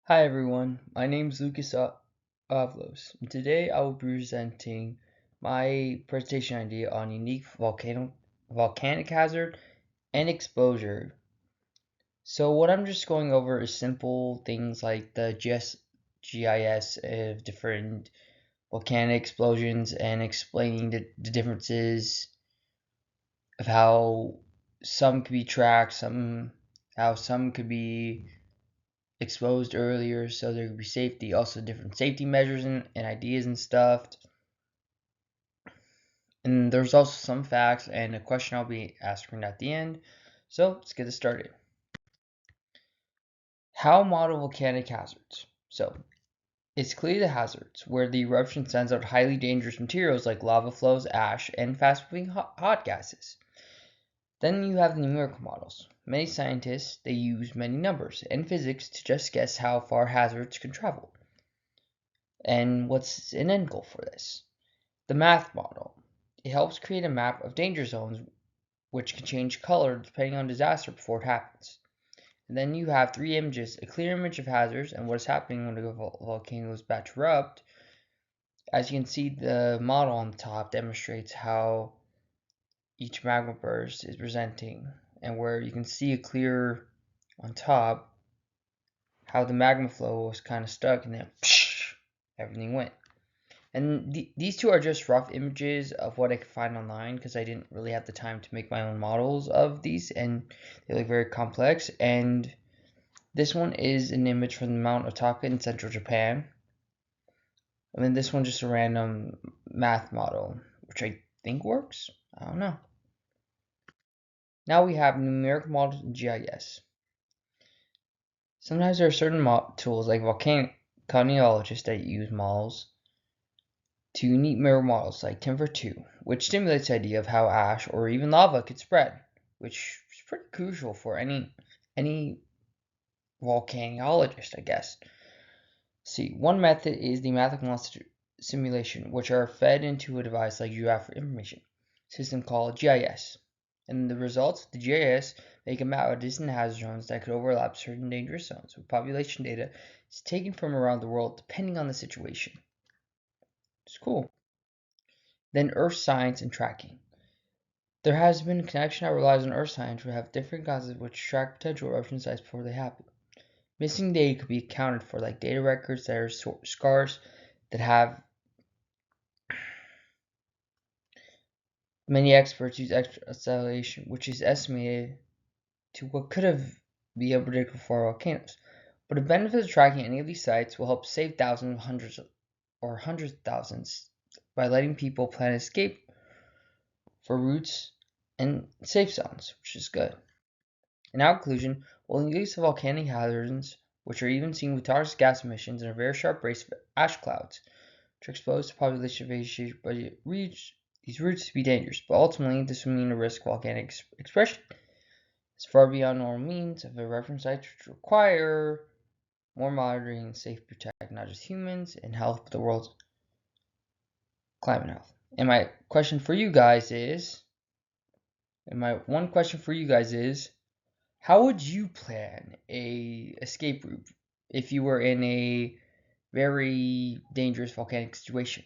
Hi everyone, my name is Lucas Avlos, and today I will be presenting my presentation idea on unique volcanic hazard and exposure. So what I'm just going over is simple things like the GIS of different volcanic explosions and explaining the differences of how some could be tracked, how some could be exposed earlier, so there could be safety, also different safety measures and ideas and stuff. And there's also some facts and a question I'll be answering at the end. So let's get it started. How model volcanic hazards? So it's clearly the hazards where the eruption sends out highly dangerous materials like lava flows, ash, and fast-moving hot gases. Then you have the numerical models. Many scientists, they use many numbers and physics to just guess how far hazards can travel. And what's an end goal for this? The math model. It helps create a map of danger zones which can change color depending on disaster before it happens. And then you have three images, a clear image of hazards and what is happening when the volcano is about to erupt. As you can see, the model on the top demonstrates how each magma burst is presenting, and where you can see a clear on top how the magma flow was kind of stuck and then everything went. And these two are just rough images of what I could find online because I didn't really have the time to make my own models of these, and they look very complex. And this one is an image from the Mount Otaka in central Japan. And then this one's just a random math model, which I think works. I don't know. Now we have numerical models in GIS. Sometimes there are certain tools like volcanologists that use models to unique mirror models like Timber-2, which stimulates the idea of how ash or even lava could spread, which is pretty crucial for any volcanologist, I guess. See, one method is the mathematical simulation, which are fed into a device like Geographic Information System called GIS. And the results, the GIS, make a map of distant hazard zones that could overlap certain dangerous zones, with population data is taken from around the world depending on the situation. It's cool. Then Earth science and tracking. There has been a connection that relies on Earth science to have different causes which track potential eruption sites before they happen. Missing data could be accounted for, like data records that are scarce, that have many experts use extra acceleration, which is estimated to what could have been unpredictable for volcanoes. But the benefit of tracking any of these sites will help save thousands, hundreds of thousands by letting people plan escape for routes and safe zones, which is good. In our conclusion, while the use of volcanic hazards, which are even seen with toxic gas emissions and a very sharp race of ash clouds, which are exposed to population vegetation, but it reach these routes to be dangerous. But ultimately, this will mean a risk of volcanic expression is far beyond normal means of eruption sites, which require more monitoring and safe protect not just humans and health, but the world's climate health. And my question for you guys is, how would you plan a escape route if you were in a very dangerous volcanic situation?